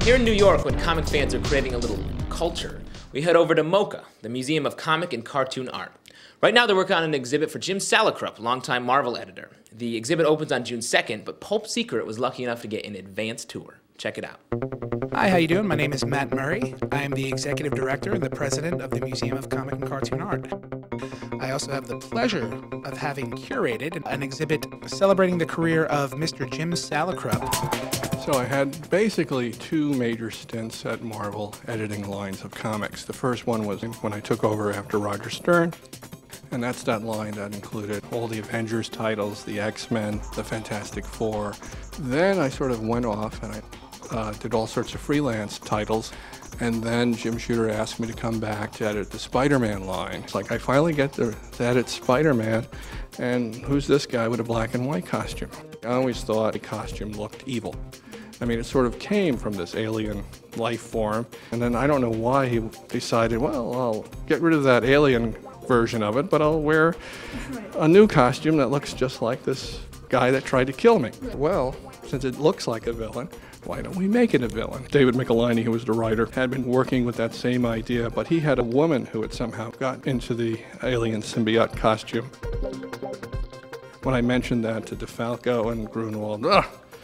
Here in New York, when comic fans are creating a little culture, we head over to MoCA, the Museum of Comic and Cartoon Art. Right now they're working on an exhibit for Jim Salicrup, longtime Marvel editor. The exhibit opens on June 2nd, but Pulp Secret was lucky enough to get an advance tour. Check it out. Hi, how you doing? My name is Matt Murray. I am the executive director and the president of the Museum of Comic and Cartoon Art. I also have the pleasure of having curated an exhibit celebrating the career of Mr. Jim Salicrup. So I had basically two major stints at Marvel editing lines of comics. The first one was when I took over after Roger Stern, and that's that line that included all the Avengers titles, the X-Men, the Fantastic Four. Then I sort of went off and I did all sorts of freelance titles, and then Jim Shooter asked me to come back to edit the Spider-Man line. It's like I finally get to edit Spider-Man, and who's this guy with a black and white costume? I always thought the costume looked evil. I mean, it sort of came from this alien life form, and then I don't know why he decided, well, I'll get rid of that alien version of it, but I'll wear a new costume that looks just like this guy that tried to kill me. Well, since it looks like a villain, why don't we make it a villain? David Michelinie, who was the writer, had been working with that same idea, but he had a woman who had somehow got into the alien symbiote costume. When I mentioned that to DeFalco and Grunwald,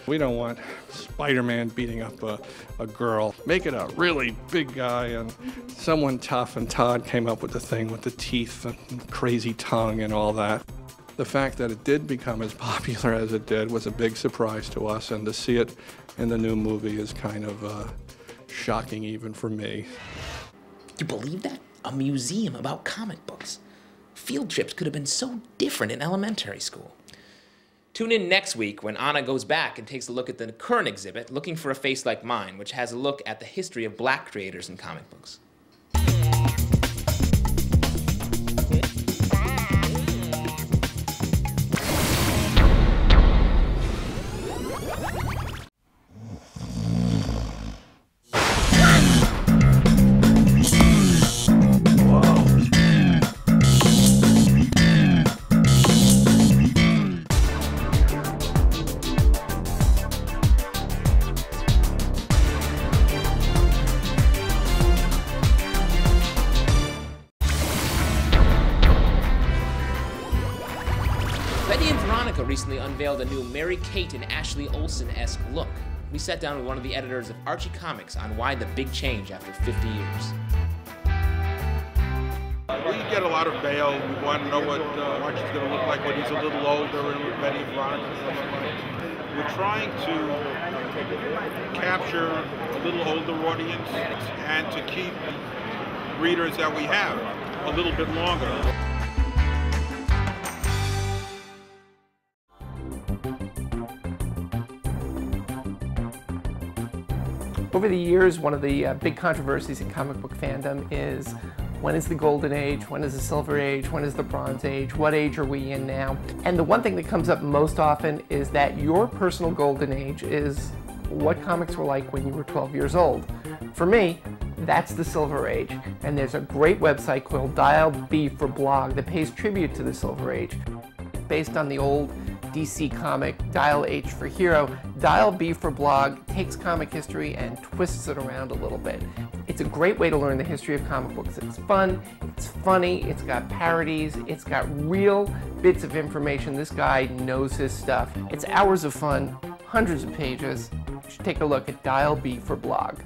we don't want Spider-Man beating up a girl. Make it a really big guy and someone tough, and Todd came up with the thing with the teeth and crazy tongue and all that. The fact that it did become as popular as it did was a big surprise to us, and to see it in the new movie is kind of shocking even for me. You believe that? A museum about comic books. Field trips could have been so different in elementary school. Tune in next week when Anna goes back and takes a look at the current exhibit, Looking for a Face Like Mine, which has a look at the history of black creators in comic books. Betty and Veronica recently unveiled a new Mary-Kate and Ashley Olsen-esque look. We sat down with one of the editors of Archie Comics on why the big change after 50 years. We get a lot of mail. We want to know what Archie's going to look like when he's a little older and with Betty and Veronica. We're trying to capture a little older audience and to keep readers that we have a little bit longer. Over the years, one of the big controversies in comic book fandom is, when is the Golden Age, when is the Silver Age, when is the Bronze Age, what age are we in now? And the one thing that comes up most often is that your personal Golden Age is what comics were like when you were 12 years old. For me, that's the Silver Age, and there's a great website called Dial B for Blog that pays tribute to the Silver Age. Based on the old DC comic Dial H for Hero, Dial B for Blog takes comic history and twists it around a little bit. It's a great way to learn the history of comic books. It's fun, it's funny, it's got parodies, it's got real bits of information. This guy knows his stuff. It's hours of fun, hundreds of pages. You should take a look at Dial B for Blog.